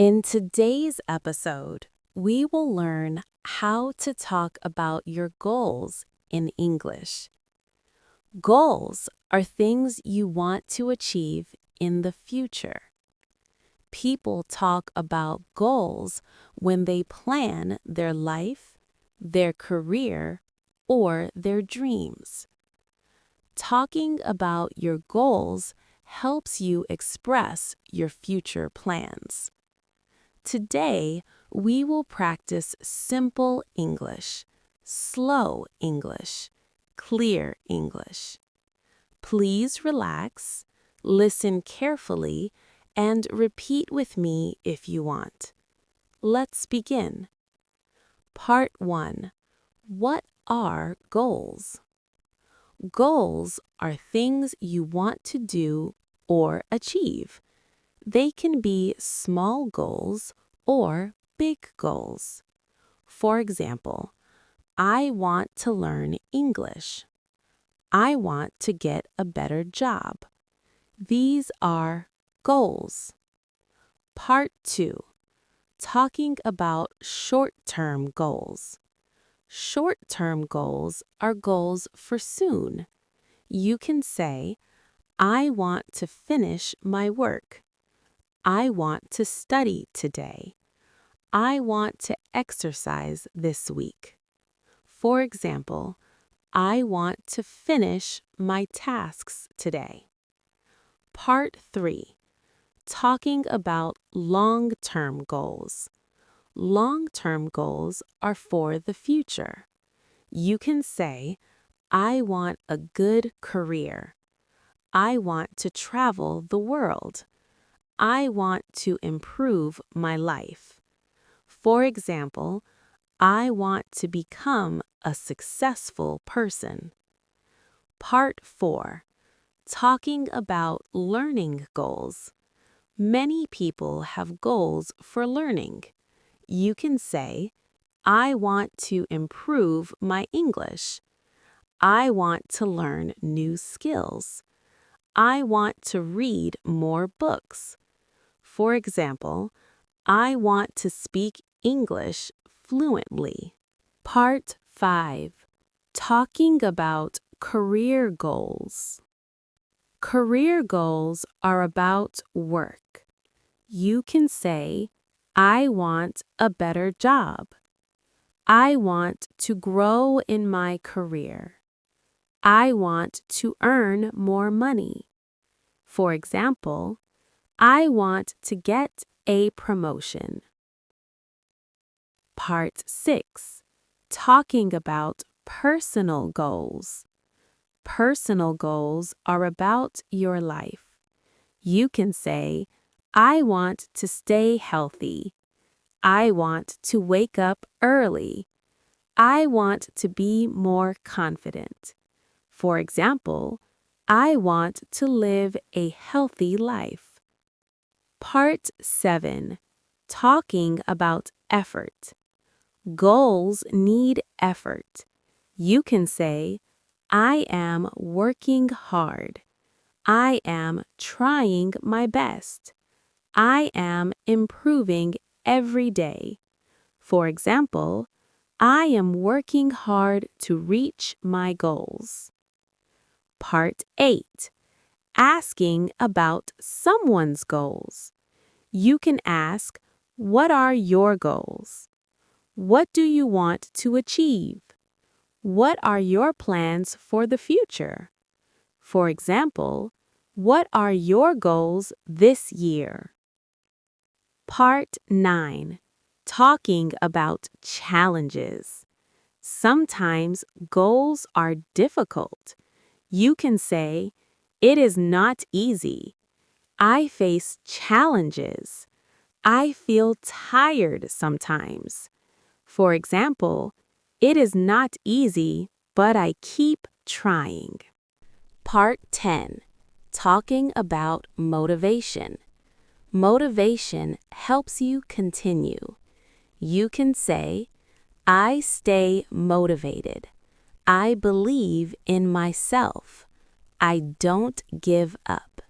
In today's episode, we will learn how to talk about your goals in English. Goals are things you want to achieve in the future. People talk about goals when they plan their life, their career, or their dreams. Talking about your goals helps you express your future plans. Today, we will practice simple English, slow English, clear English. Please relax, listen carefully, and repeat with me if you want. Let's begin. Part 1. What are goals? Goals are things you want to do or achieve. They can be small goals or big goals. For example, I want to learn English. I want to get a better job. These are goals. Part 2. Talking about short-term goals. Short-term goals are goals for soon. You can say, I want to finish my work. I want to study today. I want to exercise this week. For example, I want to finish my tasks today. Part 3. Talking about long-term goals. Long-term goals are for the future. You can say, I want a good career. I want to travel the world. I want to improve my life. For example, I want to become a successful person. Part 4. Talking about learning goals. Many people have goals for learning. You can say, I want to improve my English. I want to learn new skills. I want to read more books. For example, I want to speak English fluently. Part 5. Talking about career goals. Career goals are about work. You can say, I want a better job. I want to grow in my career. I want to earn more money. For example, I want to get a promotion. Part 6. Talking about personal goals. Personal goals are about your life. You can say, I want to stay healthy. I want to wake up early. I want to be more confident. For example, I want to live a healthy life. Part 7. Talking about effort. Goals need effort. You can say, I am working hard. I am trying my best. I am improving every day. For example, I am working hard to reach my goals. Part 8. Asking about someone's goals. You can ask, what are your goals? What do you want to achieve? What are your plans for the future? For example, what are your goals this year? Part 9. Talking about challenges. Sometimes goals are difficult. You can say, it is not easy. I face challenges. I feel tired sometimes. For example, it is not easy, but I keep trying. Part 10. Talking about motivation. Motivation helps you continue. You can say, I stay motivated. I believe in myself. I don't give up.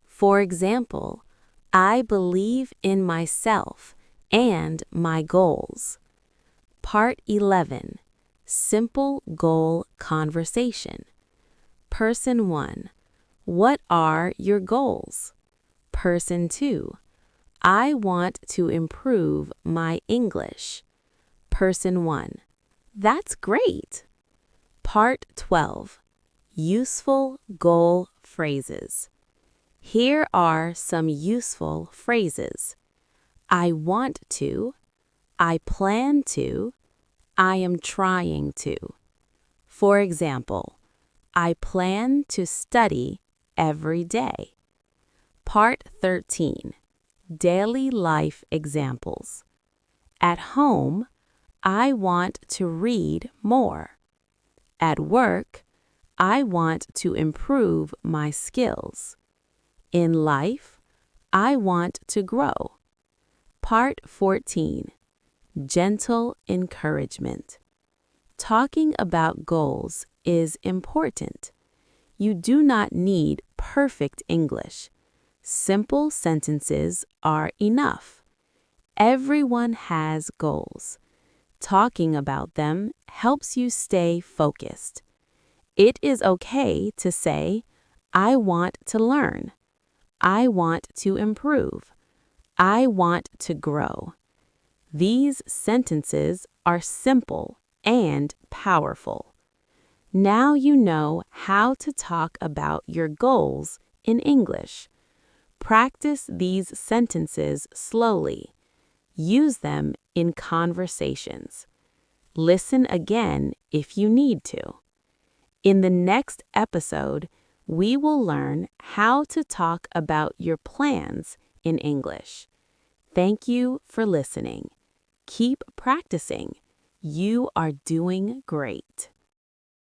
For example, I believe in myself and my goals. Part 11. Simple Goal Conversation. Person 1. What are your goals? Person 2. I want to improve my English. Person 1. That's great. Part 12. Useful goal phrases. Here are some useful phrases. I want to. I plan to. I am trying to. For example, I plan to study every day. Part 13. Daily life examples. At home, I want to read more. At work, I want to improve my skills. In life, I want to grow. Part 14. Gentle encouragement. Talking about goals is important. You do not need perfect English. Simple sentences are enough. Everyone has goals. Talking about them helps you stay focused. It is okay to say, I want to learn. I want to improve. I want to grow. These sentences are simple and powerful. Now you know how to talk about your goals in English. Practice these sentences slowly. Use them in conversations. Listen again if you need to. In the next episode, we will learn how to talk about your plans in English. Thank you for listening. Keep practicing. You are doing great.